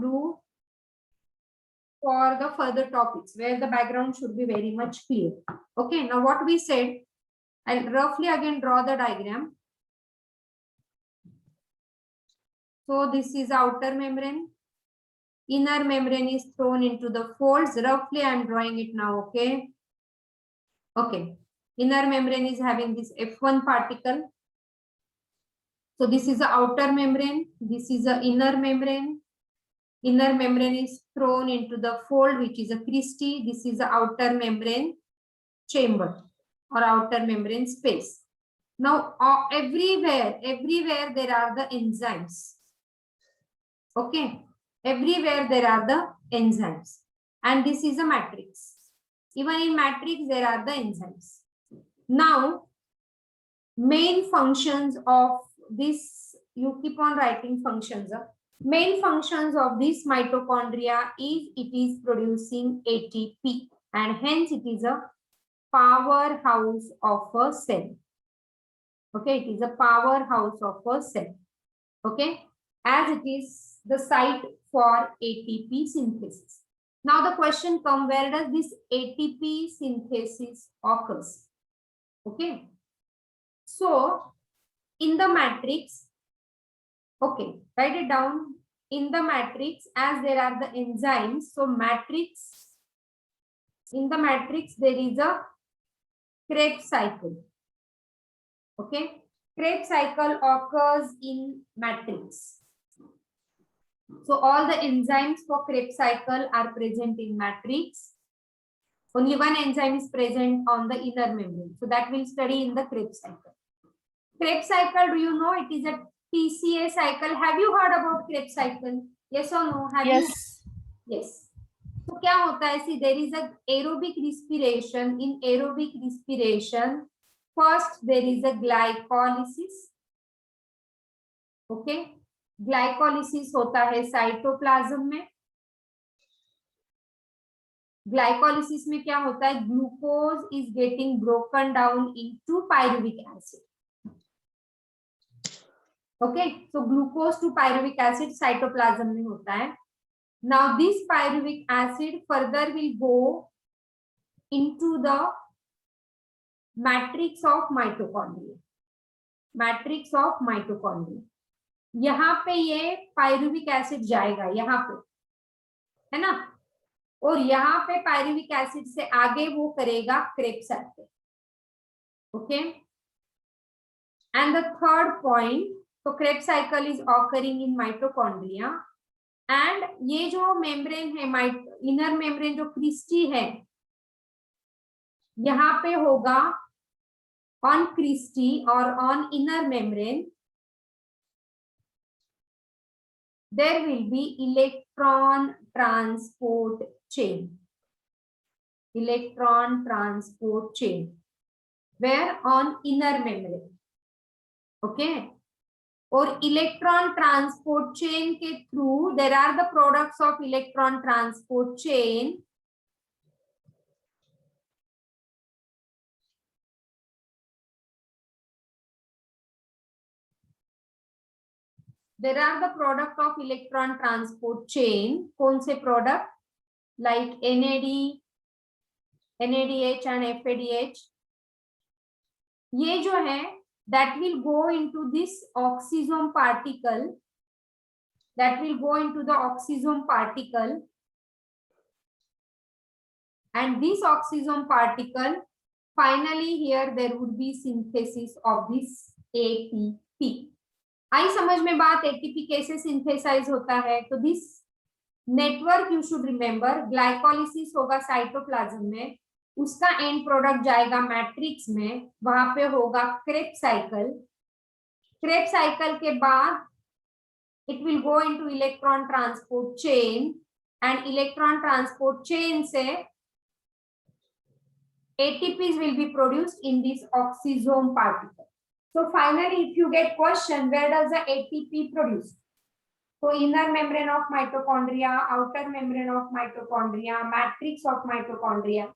do for the further topics where the background should be very much clear. Okay, now what we said, I'll roughly again draw the diagram. So this is outer membrane. Inner membrane is thrown into the folds. Roughly I am drawing it now. Okay. Okay. Inner membrane is having this F1 particle. So this is the outer membrane. This is the inner membrane. Inner membrane is thrown into the fold, which is a cristae. This is the outer membrane chamber or outer membrane space. Now, everywhere there are the enzymes. Okay. Everywhere there are the enzymes. And this is a matrix. Even in matrix, there are the enzymes. Now, main functions of this, you keep on writing functions. Main functions of this mitochondria is it is producing ATP, and hence it is a powerhouse of a cell. Okay, it is a powerhouse of a cell. Okay, as it is the site for ATP synthesis. Now the question comes, where does this ATP synthesis occurs? Okay, so in the matrix, okay, write it down. In the matrix, as there are the enzymes, so matrix, in the matrix there is a Krebs cycle. Okay, Krebs cycle occurs in matrix. So all the enzymes for Krebs cycle are present in matrix. Only one enzyme is present on the inner membrane. So that we'll study in the Krebs cycle. Krebs cycle, do you know it is a TCA cycle? Have you heard about Krebs cycle? Yes or no? Have you? Yes. So क्या होता है? See, there is a aerobic respiration. In aerobic respiration, first there is a glycolysis. Okay. Glycolysis होता है cytoplasm में. Glycolysis में क्या होता है? Glucose is getting broken down into pyruvic acid. Okay, so glucose to pyruvic acid cytoplasm में होता है. Now this pyruvic acid further will go into the matrix of mitochondria. Matrix of mitochondria, यहाँ पे ये पायरुविक एसिड जाएगा, यहाँ पे है ना, और यहाँ पे पायरुविक एसिड से आगे वो करेगा Krebs cycle. Okay, and the third point, तो Krebs cycle is occurring in mitochondria. And ये जो मेम्ब्रेन है, इनर मेम्ब्रेन जो क्रिस्टी है, यहाँ पे होगा ऑन क्रिस्टी और on inner membrane there will be electron transport chain. Electron transport chain where on inner membrane. Okay, और electron transport chain के through there are the products of electron transport chain. There are the product of electron transport chain. कौन से product? Like NAD, NADH and FADH. ये जो है that will go into this oxysome particle. That will go into the oxysome particle. And this oxysome particle, finally here there would be synthesis of this ATP. आई समझ में बात? ATP कैसे synthesise होता है? तो this network you should remember, glycolysis होगा cytoplasm में, उसका एंड प्रोडक्ट जाएगा मैट्रिक्स में, वहां पे होगा क्रेब्स साइकिल. क्रेब्स साइकिल के बाद it will go into electron transport chain, and electron transport chain से ATPs will be produced in this oxysome particle. So finally, if you get question, where does the ATP produce? So inner membrane of mitochondria, outer membrane of mitochondria, matrix of mitochondria,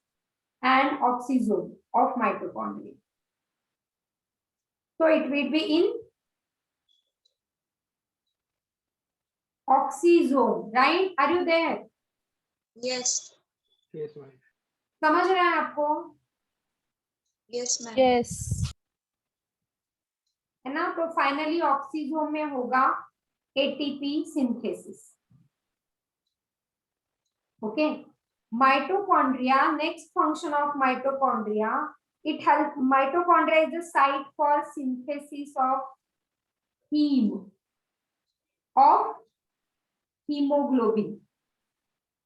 and oxysome of mitochondria. So it will be in oxysome, right? Are you there? Yes. Yes, ma'am. समझ रहे हैं आपको? Yes, ma'am. Yes. है ना? तो finally oxysome में होगा ATP synthesis. Okay, mitochondria, next function of mitochondria, it help, mitochondria is the site for synthesis of heme, of hemoglobin.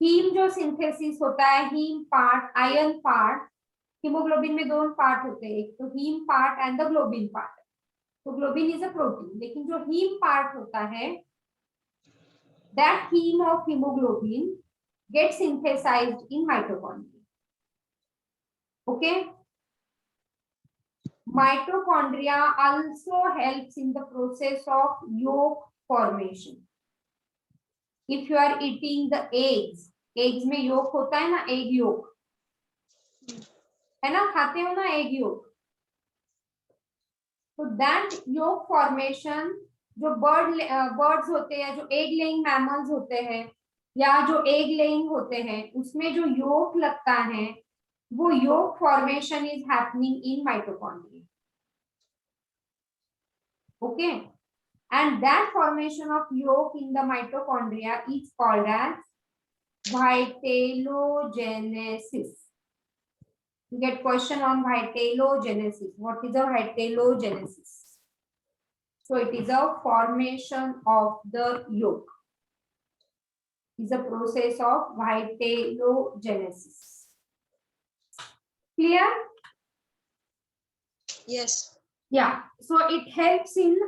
Heme जो सिंथेसिस होता है, heme part, iron part, hemoglobin में दो पार्ट होते हैं, एक तो heme part and the globin part. तो ग्लोबिन इज अ प्रोटीन, लेकिन जो हीम पार्ट होता है, that heme of hemoglobin get synthesized in mitochondria. Okay, mitochondria also helps in the process of yolk formation. If you are eating the eggs, eggs में yolk होता है ना, egg yolk, है ना, खाते हो ना egg yolk, तो that yolk formation, जो birds होते हैं, जो egg laying mammals होते हैं या जो egg laying होते हैं, उसमें जो yolk लगता है, वो yolk formation is happening in mitochondria. Okay, and that formation of yolk in the mitochondria is called as vitellogenesis. You get question on vitellogenesis. What is a vitellogenesis? So it is a formation of the yolk. It is a process of vitellogenesis. Clear? Yes. Yeah, so it helps in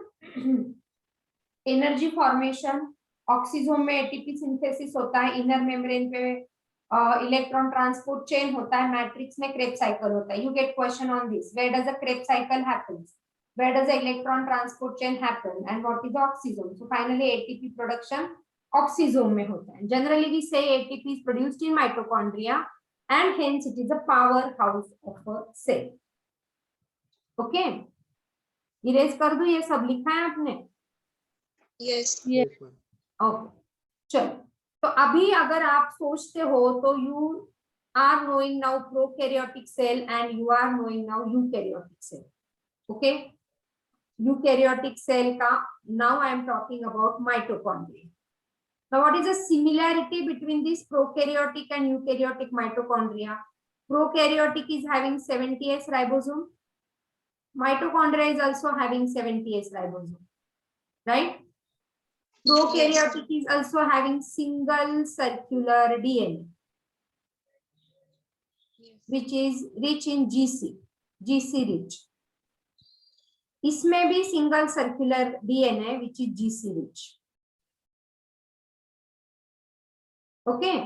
energy formation. Oxysome में ATP synthesis होता है, inner membrane पे electron transport chain होता है, matrix में Krebs cycle होता है। You get question on this, where does a Krebs cycle happens, where does a electron transport chain happen, and what is oxysome. So finally ATP production oxysome में होता है। Generally we say ATP is produced in mitochondria and hence it is a power house of a cell. Okay, erase कर दूं, ये सब लिखा है आपने? Yes. Yes. Yes, ma'am. Okay, चलो, तो अभी अगर आप सोचते हो तो you are knowing now prokaryotic cell and you are knowing now eukaryotic cell. Okay, eukaryotic cell का now I am talking about mitochondria. Now what is the similarity between this prokaryotic and eukaryotic mitochondria? Prokaryotic is having 70s ribosome, mitochondria is also having 70s ribosome, right? Prokaryotic is also having single circular DNA, Yes. which is rich in GC rich. इसमें भी single circular DNA which is GC rich. Okay?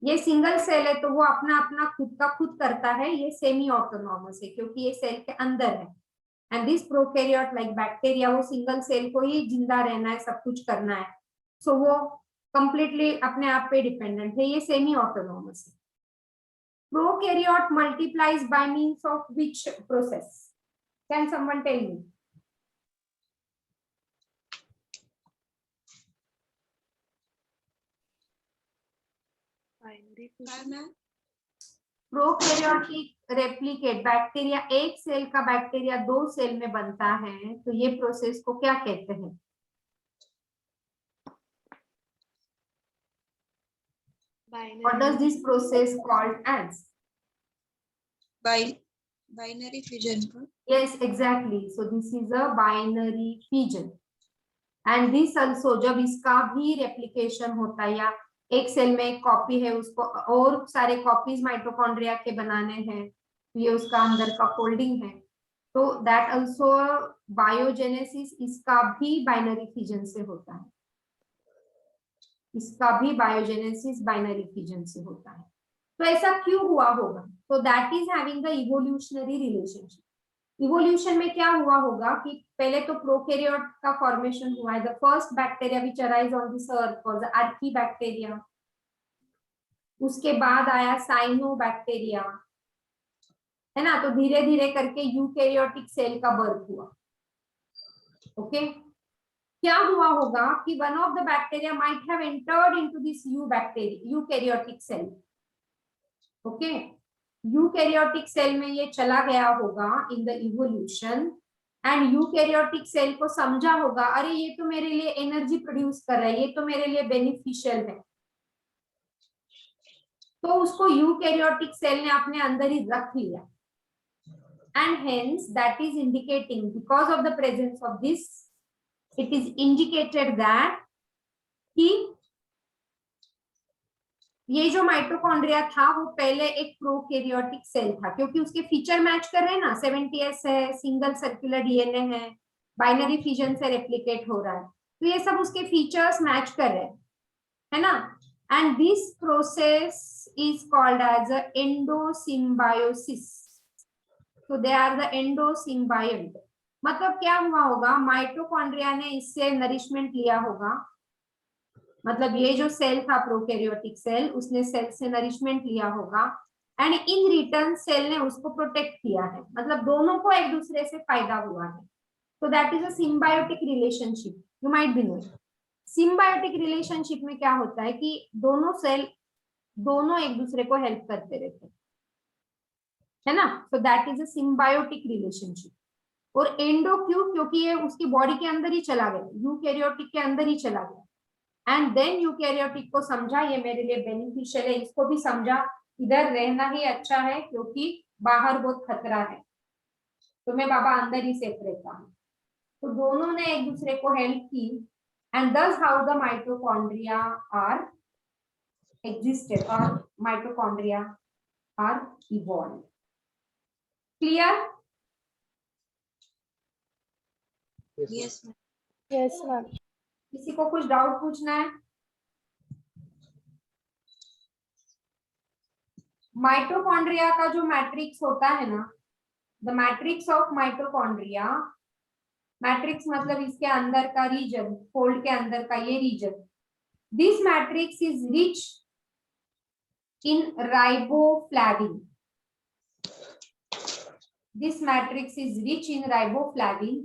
ये single cell है तो वो अपना अपना खुद का खुद करता है, ये सेमी ऑटोनॉमस है क्योंकि ये सेल के अंदर है। And this prokaryote like bacteria, वो सिंगल सेल को ही जिंदा रहना है, सब कुछ करना है, सो वो कंप्लीटली अपने आप पे डिपेंडेंट है, ये सेमी ऑटोनॉमस है। Prokaryote multiplies by means of which process? Can someone tell me? Prokaryotic replicate, bacteria एक सेल का बैक्टीरिया दो सेल में बनता है, तो ये प्रोसेस को क्या कहते हैं? What does this process called as? Binary fission. Yes, exactly. So this is a binary fission. And this also, जब इसका भी रेप्लिकेशन होता है या एक सेल में एक कॉपी है, उसको और सारे कॉपीज माइटोकॉन्ड्रिया के बनाने हैं, तो ये उसका अंदर का फोल्डिंग है, तो दैट आल्सो बायोजेनेसिस, इसका भी बाइनरी फिजन से होता है, इसका भी बायोजेनेसिस बाइनरी फिजन से होता है। तो ऐसा क्यों हुआ होगा? तो that is having the evolutionary relationship. Evolution में क्या हुआ होगा कि पहले तो प्रोकैरियोट का फॉर्मेशन हुआ है। The first bacteria which arise on this earth was the archaebacteria, उसके बाद आया साइनोबैक्टीरिया, है ना, तो धीरे धीरे करके यूकैरियोटिक सेल का बर्थ हुआ। ओके, क्या हुआ होगा कि one of the bacteria might have entered into this eukaryotic cell. Okay, eukaryotic cell में ये चला गया होगा in the evolution, and eukaryotic cell को समझा होगा अरे ये तो मेरे लिए एनर्जी प्रोड्यूस कर रहा है, ये तो मेरे लिए बेनिफिशियल है, तो उसको यूकैरियोटिक सेल ने अपने अंदर ही रख लिया। And hence that is indicating, because of the presence of this, it is indicated that कि ये जो माइटोकॉन्ड्रिया था वो पहले एक प्रोकैरियोटिक सेल था, क्योंकि उसके फीचर मैच कर रहे हैं ना, 70s है, सिंगल सर्कुलर डीएनए है, बाइनरी फिजन से रेप्लिकेट हो रहा है, तो ये सब उसके फीचर्स मैच कर रहे हैं, है ना। And this process is called as a endosymbiosis. So they are the endosymbiont। मतलब क्या हुआ होगा, माइटोकॉन्ड्रिया ने इससे नरिशमेंट लिया होगा, मतलब ये जो सेल था प्रोकैरियोटिक सेल, उसने सेल से नरिशमेंट लिया होगा, एंड इन रिटर्न सेल ने उसको प्रोटेक्ट किया है, मतलब दोनों को एक दूसरे से फायदा हुआ है। तो that is a symbiotic relationship, you might be knowing. Symbiotic relationship में क्या होता है कि दोनों सेल दोनों एक दूसरे को हेल्प करते रहते हैं, है ना। So that is a symbiotic relationship. और एंडो क्यों, क्योंकि ये उसकी बॉडी के अंदर ही चला गया, यूकैरियोटिक के अंदर ही चला गया, एंड देन यूकैरियोटिक को समझा ये मेरे लिए बेनिफिशियल है, इसको भी समझा इधर रहना ही अच्छा है क्योंकि बाहर बहुत खतरा है, तो मैं बाबा अंदर ही सेफ रहता हूँ। तो दोनों ने एक दूसरे को हेल्प की, and this how the mitochondria are existed or mitochondria are evolved। Clear? Yes, ma'am. Yes, ma'am. किसी को कुछ डाउट पूछना है? माइटोकॉन्ड्रिया का जो मैट्रिक्स होता है ना, the matrix of mitochondria, matrix मतलब इसके अंदर का रीजन, फोल्ड के अंदर का ये region, this matrix is rich in riboflavin. This matrix is rich in riboflavin,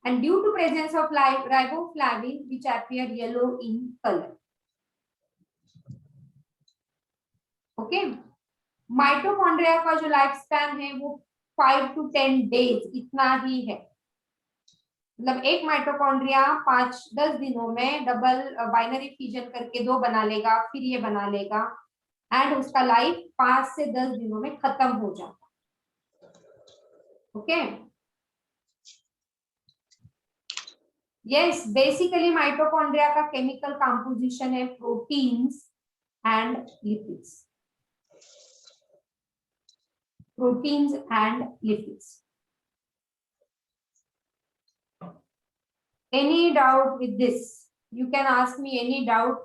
and due to presence of riboflavin which appear yellow in color. Okay, mitochondria का जो लाइफ स्पैन है वो 5 to 10 days इतना ही है, मतलब एक माइटोकॉन्ड्रिया 5-10 दिनों में डबल बाइनरी फ्यूजन करके 2 बना लेगा, फिर ये बना लेगा, एंड उसका लाइफ 5 से 10 दिनों में खत्म हो जाता। ओके, यस, बेसिकली माइटोकॉन्ड्रिया का केमिकल कंपोजिशन है proteins and lipids, proteins and lipids. Any doubt with this? You can ask me any doubt,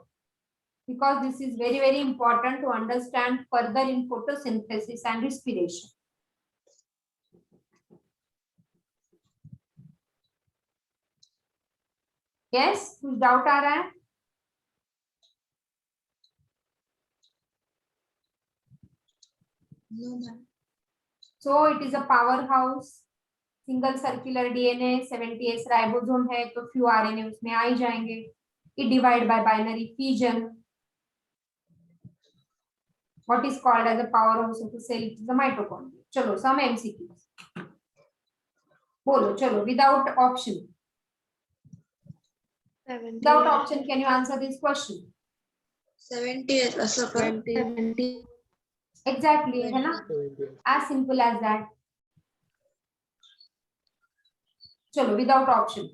because this is very, very important to understand further in photosynthesis and respiration. Yes, कुछ doubt आ रहा है? No, ma'am. So it is a powerhouse, single circular DNA, 70s ribosome है तो few RNA उसमें आ ही जाएंगे। It divide by binary fusion. What is called as a powerhouse of the cell? It is the mitochondria. चलो some MCQs बोलो, चलो without option. 70. Without option, can you answer this question? 70 70. Exactly, है ना? As simple as that. चलो without option.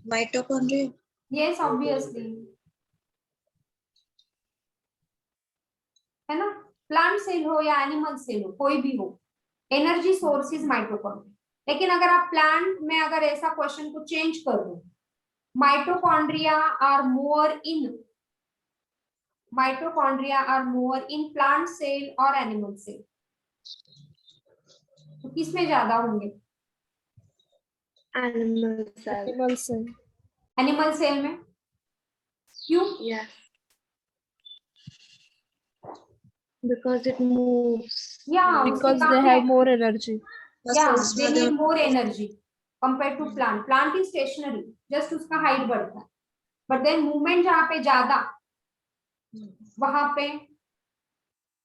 Mitochondria. Yes, obviously. है ना? Plant cell हो या एनिमल सेल हो, कोई भी हो, एनर्जी सोर्स इज माइटोकॉन्ड्रिया। लेकिन अगर आप प्लांट में अगर ऐसा क्वेश्चन को चेंज कर दो, mitochondria are more in plant cell और एनिमल सेल, तो किसमें ज्यादा होंगे? Animal cell. Animal cell. Animal cell में। क्यों? Yes. Because it moves. या Because they have more energy. Yeah, Muscles they मध्ये need more energy compared to plant. Plant is stationary, just उसका height बढ़ता है. But then movement जहाँ पे ज्यादा, वहां पे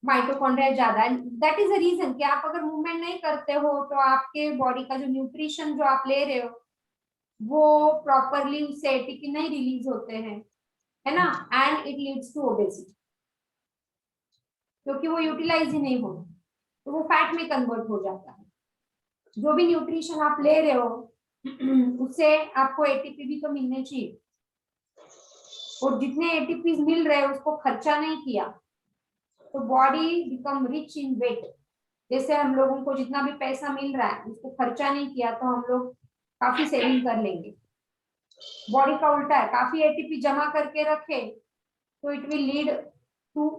माइटोकॉन्ड्रिया ज्यादा. And that is the reason कि आप अगर मूवमेंट नहीं करते हो तो आपके बॉडी का जो न्यूट्रिशन जो आप ले रहे हो वो प्रॉपरली उससे एटीपी नहीं रिलीज होते हैं, है ना, and it leads to obesity, क्योंकि वो यूटिलाइज ही नहीं होता तो वो फैट में कन्वर्ट हो जाता है. जो भी न्यूट्रिशन आप ले रहे हो उससे आपको एटीपी भी तो मिलने चाहिए, और जितने एटीपी मिल रहे हैं उसको खर्चा नहीं किया तो body become rich in weight. जैसे हम लोगों को जितना भी पैसा मिल रहा है उसको खर्चा नहीं किया तो हम लोग काफी सेविंग कर लेंगे. बॉडी का उल्टा है, काफी एटीपी जमा करके रखे तो इट विल लीड टू,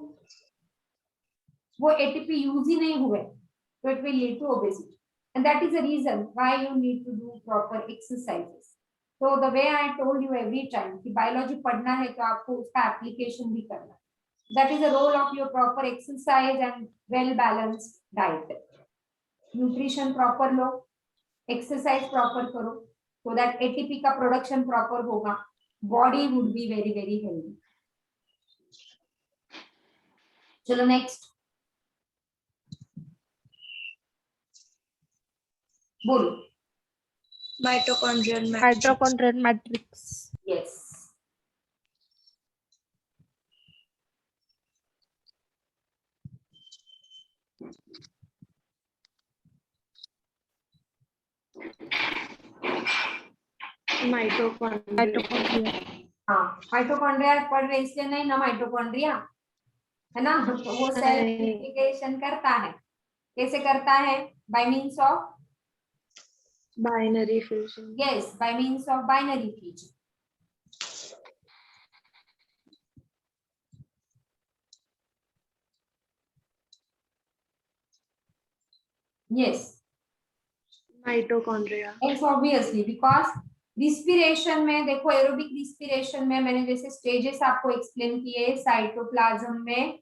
वो एटीपी यूज ही नहीं हुए तो it will lead to obesity. And that is the reason why you need to do proper exercises. तो the way I told you every time कि बायोलॉजी पढ़ना है तो आपको उसका एप्लीकेशन भी करना है. That is the role of your proper exercise and well balanced diet. Nutrition proper low, exercise proper करो, so that ATP का production proper होगा, body would be very very healthy. चलो next, बोलो. mitochondrial matrix. Mitochondrial matrix. Yes. Mitochondria. हाँ, mitochondria पढ़ रहे इसलिए नहीं ना, माइटोकॉन्ड्रिया है ना, तो वो सेल रिप्लिकेशन करता है. कैसे करता है? Bye means of Binary fission. yes, by means of binary fission. Yes. Mitochondria. Yes, obviously because respiration में देखो, एरोबिक रिस्पिरेशन में मैंने जैसे स्टेजेस आपको एक्सप्लेन किए, साइटोप्लाज्म में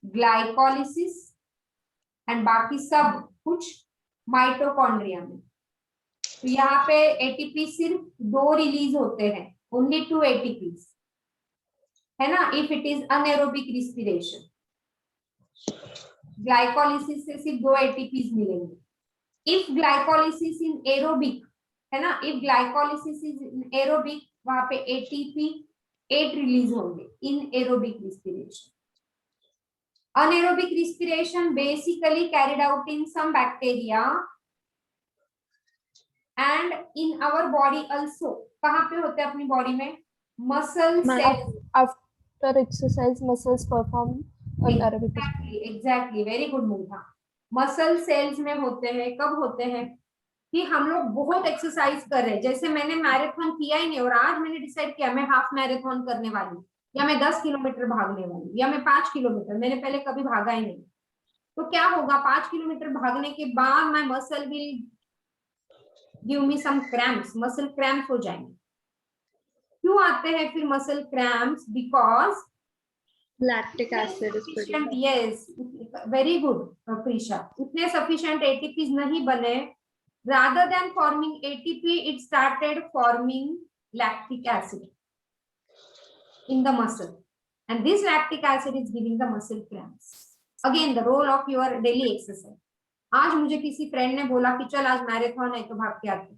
ग्लाइकोलिसिस एंड बाकी सब कुछ माइटोकॉन्ड्रिया में. तो यहाँ पे एटीपी सिर्फ 2 रिलीज होते हैं, ओनली 2 एटीपीज, है ना, if it is anaerobic respiration. Glycolysis से सिर्फ 2 एटीपीज मिलेंगे. इफ ग्लाइकोलिसिस इन एरोबिक, है ना, if glycolysis is in aerobic, वहां पे एटीपी 8 रिलीज होंगे इन aerobic respiration. Anaerobic respiration basically carried out in some bacteria and in our body also. कहाँ पे होते हैं अपनी बॉडी में? Muscle cells. After exercise, muscles perform anaerobic. Exactly, very good movie. Muscle cells में होते हैं. कब होते हैं? कि हम लोग बहुत एक्सरसाइज कर रहे हैं, जैसे मैंने मैराथन किया ही नहीं और आज मैंने डिसाइड किया मैं हाफ मैराथन करने वाली हूँ, या मैं 10 किलोमीटर भागने वाली हूँ, या मैं 5 किलोमीटर, मैंने पहले कभी भागा ही नहीं. तो क्या होगा? 5 किलोमीटर भागने के बाद my muscle will give me some cramps, muscle cramps हो जाएंगे. क्यों आते हैं फिर muscle cramps? Because Lactic acid is produced. Yes, very good Preesha, उतने सफिशिएंट एटीपीज नहीं बने. rather than forming ATP, it started forming lactic acid in the muscle, and this lactic acid is giving the muscle cramps. Again, the role of your daily exercise. आज मुझे किसी friend ने बोला कि चल आज मैराथन है तो भाग के आते.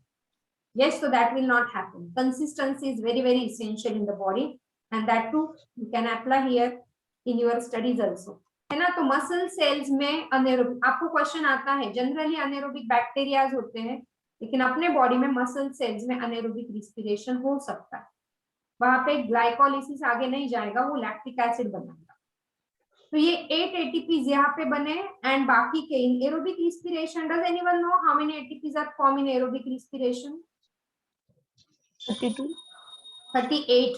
Yes, so that will not happen. Consistency is very very essential in the body, and that too you can apply here in your studies also, है ना. तो मसल सेल्स में अनेरोबिक, आपको क्वेश्चन आता है, जनरली अनेरोबिक बैक्टीरियाज होते हैं, लेकिन अपने बॉडी में मसल सेल्स में अनेरोबिक रिस्पिरेशन हो सकता है. वहां पे ग्लाइकोलिसिस आगे नहीं जाएगा, वो लैक्टिक एसिड बनाएगा. तो ये 8 एटीपीज यहाँ पे बने, एंड बाकी के in aerobic respiration. Does anyone know how many ATPs are form in aerobic respiration? 32. 38.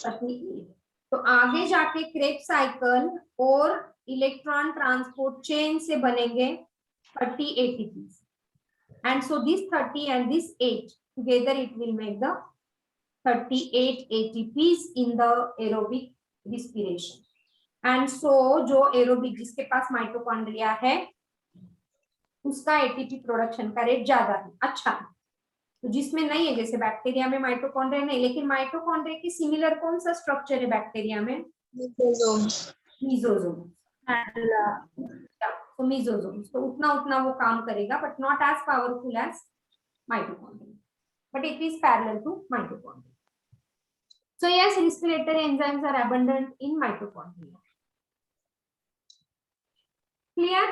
38. तो आगे जाके क्रेब्स साइकिल और इलेक्ट्रॉन ट्रांसपोर्ट चेन से बनेंगे 30 ATPs, and so this 30 and this 8 together it will make the 38 ATPs in the aerobic respiration. And so जो aerobic, जिसके पास mitochondria है उसका एटीपी प्रोडक्शन का रेट ज्यादा है, अच्छा है। तो जिसमें नहीं है, जैसे बैक्टीरिया में माइटोकॉन्ड्रिया नहीं, लेकिन माइटोकॉन्ड्रिया की सिमिलर कौन सा स्ट्रक्चर है बैक्टीरिया में? मीजोजोम। तो मीजोजोम तो उतना उतना वो काम करेगा, but not as powerful as mitochondria, but it is parallel to mitochondria. So yes, respiratory enzymes are abundant in mitochondria. Clear?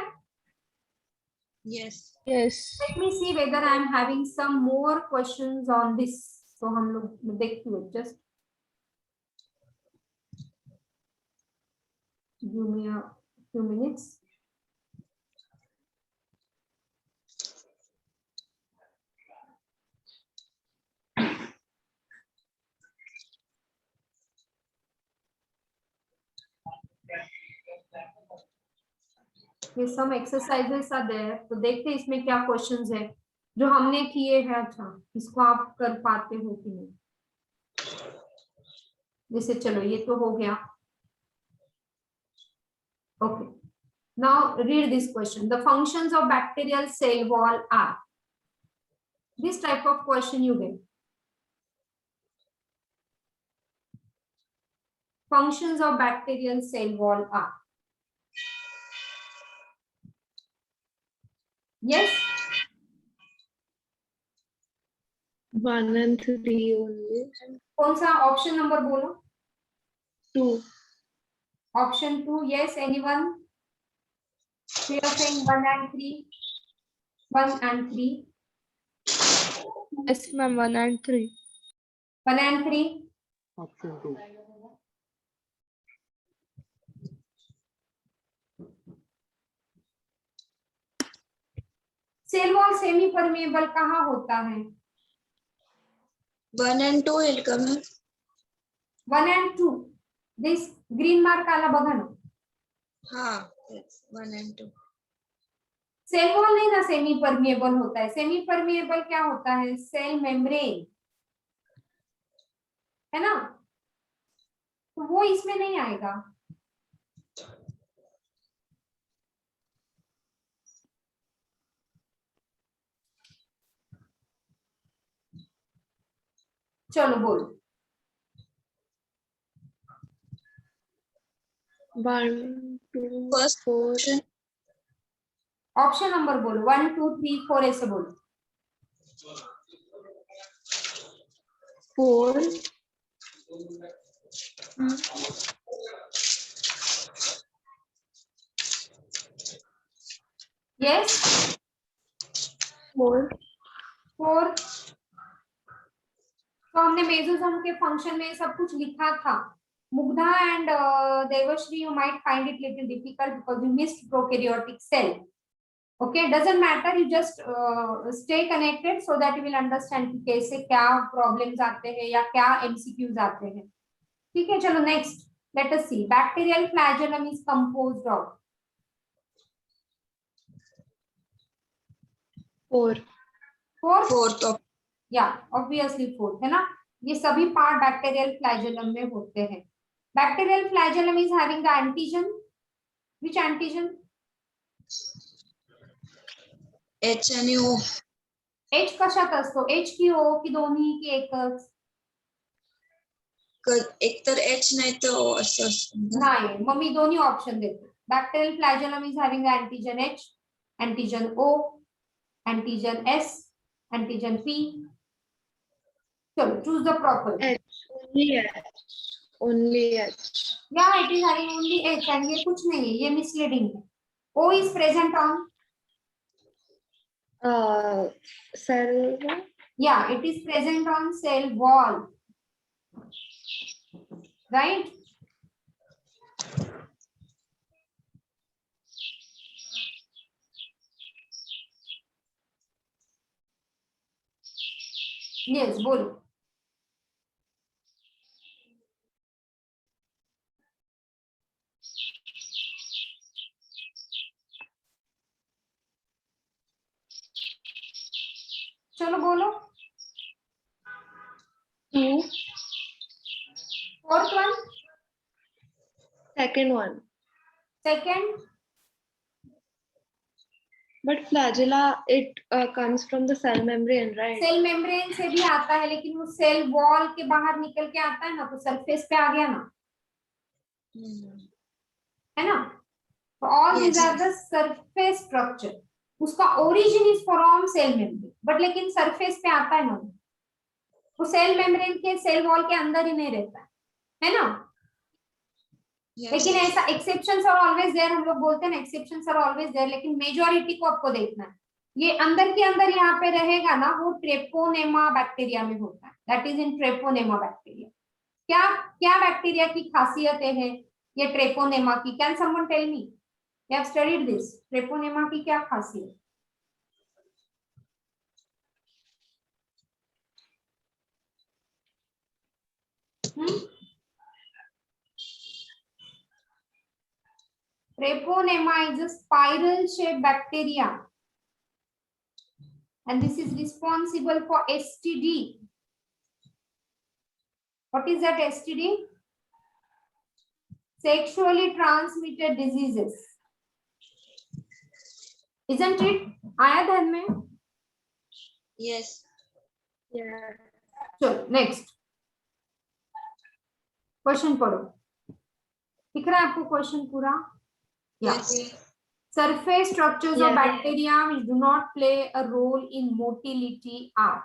Yes. Yes. Let me see whether I am having some more questions on this. So हम लोग देखते हैं, just give me a few minutes. ये some exercises are there. तो देखते हैं इसमें क्या questions है जो हमने किए हैं। अच्छा, इसको आप कर पाते हो कि नहीं? जैसे चलो ये तो हो गया। Okay. Now read this question. The functions of bacterial cell wall are. This type of question you get. Functions of bacterial cell wall are. Yes. 1 and 3 only. कौन सा ऑप्शन नंबर बोलो? 2. Option 2. Yes. Anyone? We are saying 1 and 3. 1 and 3. Yes, ma'am. 1 and 3. 1 and 3. Option 2. Cell wall semi permeable कहाँ होता है? 1 and 2 will come. 1 and 2. This green mark आला बघा ना. हाँ, yes, 1 and 2. सेल वॉल नहीं ना सेमी परमेएबल होता है. सेमी परमेएबल क्या होता है? सेल मेम्ब्रेन, है ना? तो वो इसमें नहीं आएगा. चलो बोलो. 1, 2, First 4. option. ऑप्शन नंबर बोलो. 1 2 3 4 ऐसे बोलो. 4. यस. 4. 4. तो हमने मेसोसोम के फंक्शन में सब कुछ लिखा था. Mugdha and Devashri, you might find it little difficult because you missed prokaryotic cell. Okay, doesn't matter, you just stay connected so that you will understand कि कैसे क्या problems आते हैं या क्या MCQs आते हैं. ठीक है, चलो next. Let us see. Bacterial flagellum is composed of. 4. 4. Fourth option. या ऑब्वियसली 4 है ना. ये सभी पार्ट बैक्टीरियल फ्लैजेलम में होते हैं. Bacterial flagellum is having the antigen. Which antigen? H and O. H कशात असतो? एच की ओ की दोन्ही की एकच? एक तर H नाही तर O असं असतं. नाही, मग मी दोन्ही ऑप्शन देते. Bacterial flagellum is having the antigen H, antigen O, antigen S, antigen P. चलो choose the proper. H. Only H. Only H. या it is having only H and ये कुछ नहीं है, ये मिसलीडिंग है. O is present on. Cell. Yeah, it is present on cell wall, right? Yes, बोलो. चलो बोलो. 2. Fourth one. Second one. Second. But flagella, it comes from the cell membrane, right? Cell membrane से भी आता है, लेकिन वो सेल वॉल के बाहर निकल के आता है ना, तो सरफेस पे आ गया ना, है ना. तो all these Yes. Are the surface structure. उसका origin is from cell membrane, but लेकिन सरफेस पे आता है ना, वो सेल मेम्ब्रेन के सेल वॉल के अंदर ही नहीं रहता है ना. Yes. लेकिन ऐसा एक्सेप्शंस आर ऑलवेज देयर, हम लोग बोलते हैं ना एक्सेप्शंस आर ऑलवेज देयर, लेकिन मेजॉरिटी को आपको देखना है. ये अंदर के अंदर यहाँ पे रहेगा ना, वो ट्रेपोनेमा बैक्टीरिया में होता है. That is in Treponema bacteria. क्या क्या बैक्टीरिया की खासियतें हैं ये ट्रेपोनेमा की? Can someone tell me? You have studied this. Treponema की क्या खासियत? Treponema is a spiral shaped bacteria, and this is responsible for STD. What is that STD? Sexually transmitted diseases. Isn't it? आया ध्यान में? Yes. Yeah. चलो next question पढ़ो. दिख रहा है आपको क्वेश्चन पूरा? Yes. Surface structures of Yeah. bacteria which do not play a role in motility are.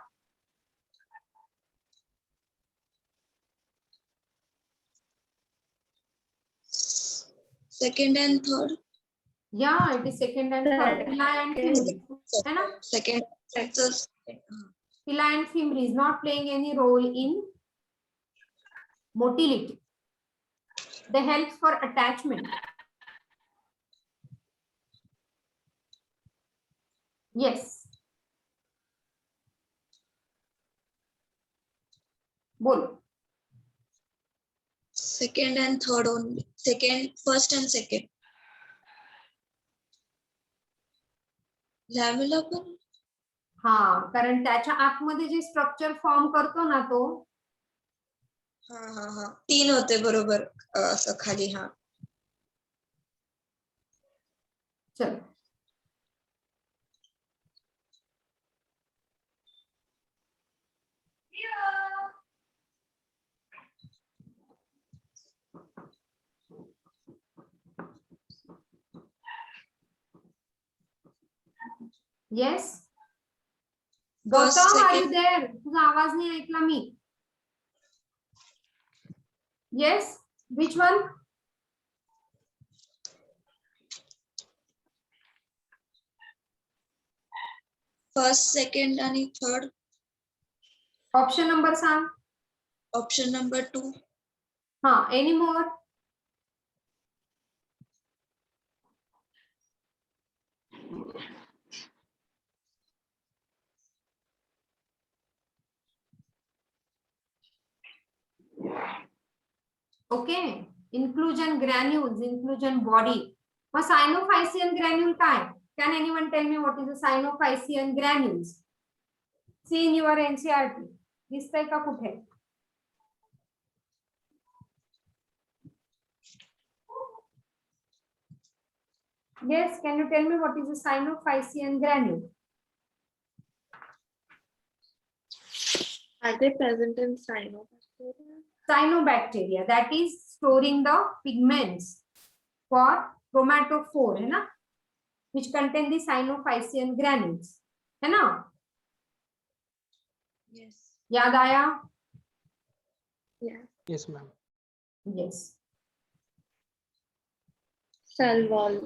Second and third. Yeah, it is second and third. Pili and fimbriz, है ना? Second. Pili and fimbriz not playing any role in motility. They help for attachment. Yes. बोलो. Second and third only. Second, first and second. Lamella पण? हाँ, कारण त्याच्या आतमध्ये जे structure form करतो ना तो. हा. तीन होते बरोबर असं खाली. हा. चलो. Yes. First, Gautam, are you second. there? तुझा आवाज नाही ऐकला मी. Yes. Which one? First, second आणि third. Option number सांग. Option number 2. हाँ, any more? Okay. Inclusion granules, inclusion body. मग सायनोफायसियन ग्रॅन्युल काय? Can anyone tell me what is a सायनोफायसियन granules? See in your NCERT. दिसतंय का कुठे? Yes, can you tell me what is a Sinophycean granule? Are they present in cyanobacteria? Cyanobacteria, that is storing the pigments for chromatophore, है ना? Which contain the Sinophycean granules, है ना? Yes. याद आया? Yeah. Yes, ma'am. Yes. Cell wall.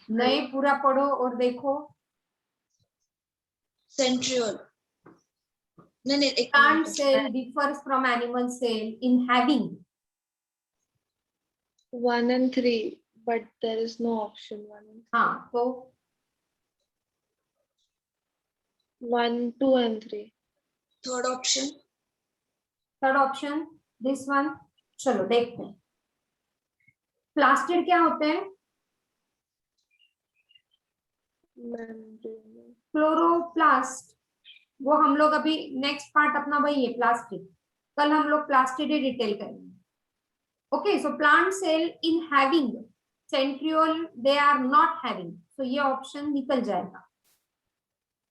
नहीं, पूरा पढ़ो और देखो. Centriole. नहीं एक Plant minute. cell differs from animal cell in having. 1 and 3, but there is no option 1 and 3. हाँ, तो 1, 2 and 3. Third option. Third option this one. चलो देखते हैं. प्लास्टिड क्या होते हैं? Membrane. क्लोरोप्लास्ट. वो हम लोग अभी नेक्स्ट पार्ट अपना वही है प्लास्टिड. कल हम लोग प्लास्टिड ही डिटेल करेंगे. Okay, so plant cell in having centriole, they are not having. तो ये ऑप्शन निकल जाएगा,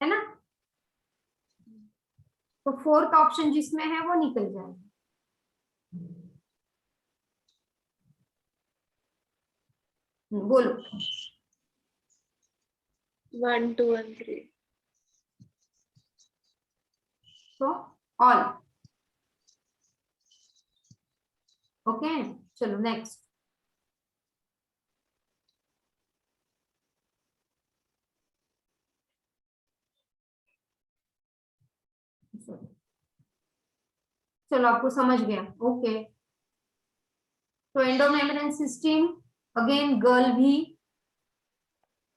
है ना। तो फोर्थ ऑप्शन जिसमें है वो निकल जाएगा। बोलो। 1, 2 and 3. तो ऑल। ओके, चलो नेक्स्ट। चलो आपको समझ गया, ओके। तो एंडोमेम्ब्रेन सिस्टम अगेन गर्ल भी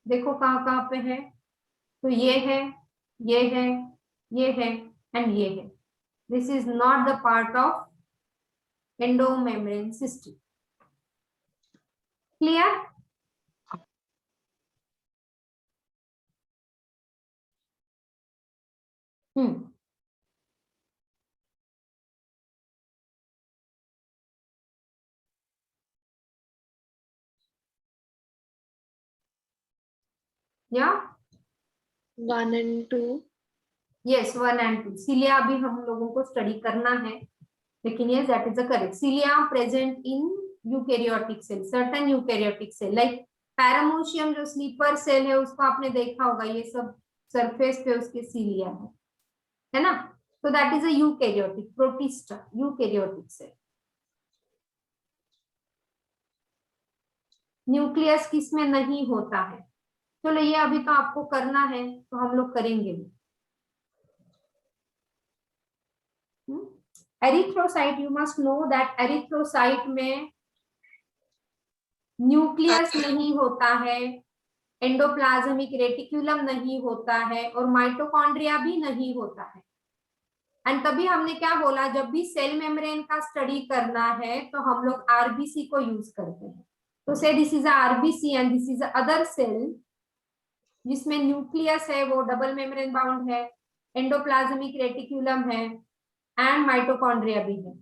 देखो कहाँ कहाँ पे है। तो ये है, ये है, ये है एंड ये है। This is not the part of endomembrane system. Clear? या 1 and 2. यस, 1 and 2 सिलिया भी हम लोगों को स्टडी करना है, लेकिन yes that is the correct. Cilia present in eukaryotic cell, certain eukaryotic cell like paramecium जो स्लीपर सेल है उसको आपने देखा होगा, ये सब सरफेस पे उसके सिलिया है ना। तो that is a eukaryotic protista, eukaryotic cell. Nucleus किसमें नहीं होता है। चलो ये अभी तो आपको करना है तो हम लोग करेंगे। Erythrocyte, you must know that erythrocyte में न्यूक्लियस नहीं होता है, एंडोप्लाज्मिक रेटिक्यूलम नहीं होता है और माइटोकॉन्ड्रिया भी नहीं होता है। एंड तभी हमने क्या बोला, जब भी सेल मेम्ब्रेन का स्टडी करना है तो हम लोग आरबीसी को यूज करते हैं। तो say this is RBC and this is other cell जिसमें न्यूक्लियस है, वो डबल मेम्ब्रेन बाउंड है, एंडोप्लाज्मिक रेटिक्यूलम है एंड माइटोकॉन्ड्रिया भी है।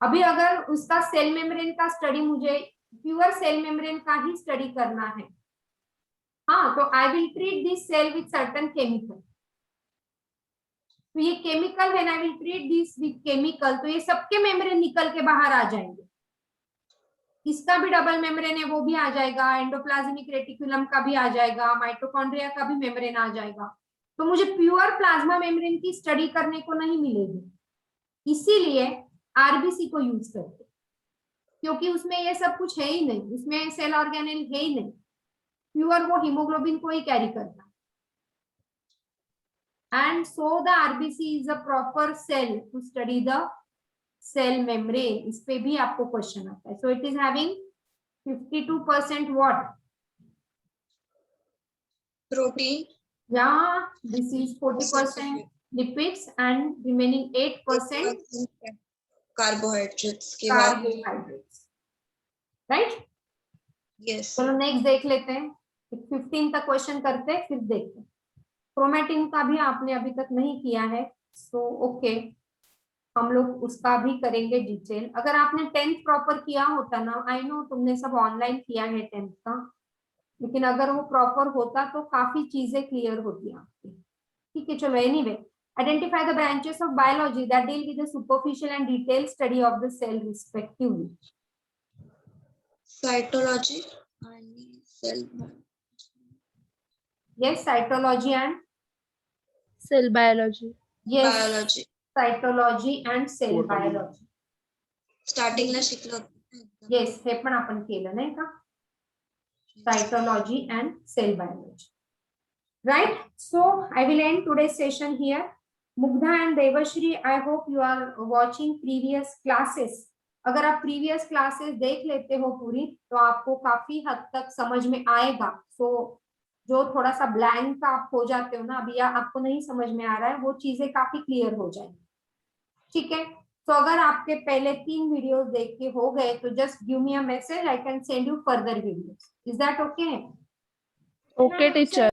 अभी अगर उसका सेल मेम्ब्रेन का स्टडी, मुझे प्योर सेल मेम्ब्रेन का ही स्टडी करना है, हाँ, तो I will treat this cell with certain chemical. तो ये chemical, when I will treat this with chemical, तो ये सबके मेम्ब्रेन निकल के बाहर आ जाएंगे। इसका भी डबल मेम्ब्रेन है वो भी आ जाएगा, एंडोप्लाज्मिक रेटिकुलम का भी आ जाएगा, माइटोकॉन्ड्रिया का भी मेम्ब्रेन आ जाएगा। तो मुझे प्योर प्लाज्मा मेम्ब्रेन की स्टडी करने को नहीं मिलेगी, इसीलिए आरबीसी को यूज करते, क्योंकि उसमें ये सब कुछ है ही नहीं, उसमें सेल ऑर्गेनेल है ही नहीं, प्योर वो हीमोग्लोबिन को ही कैरी करता। And so the RBC is a proper cell to study the cell membrane. इस पे भी आपको क्वेश्चन आता है। So it is having 52% what? Protein. Yeah, this is 40% lipids and remaining 8% carbohydrates. carbohydrates. Right? Yes. चलो next देख लेते हैं, 15 तक क्वेश्चन करते हैं फिर देखते हैं। क्रोमेटिन का भी आपने अभी तक नहीं किया है, सो ओके, हम लोग उसका भी करेंगे डिटेल। अगर आपने 10th प्रॉपर किया होता ना, आई नो तुमने सब ऑनलाइन किया है 10th का, लेकिन अगर वो प्रॉपर होता तो काफी चीजें क्लियर होती आपकी। ठीक है, चलो anyway, identify the branches of biology that deal with the superficial and detail study of the cell respectively. Cytology and cell. Yes, cytology and Cell biology. yes, Biology. cytology and cell biology. Starting ला शिकलो. Yes, हे पण आपण केलं नाही का, cytology and cell biology. Right? So I will end today's session here. Mugdha and Devashri, I hope you are watching previous classes. अगर आप previous classes देख लेते हो पूरी, तो आपको काफी हद तक समझ में आएगा। सो जो थोड़ा सा ब्लैंक आप हो जाते हो ना अभी, या आपको नहीं समझ में आ रहा है, वो चीजें काफी क्लियर हो जाएंगी। ठीक है, तो अगर आपके पहले 3 वीडियोस देख के हो गए तो just give me a message, I can send you further videos. Is that okay? Okay, teacher.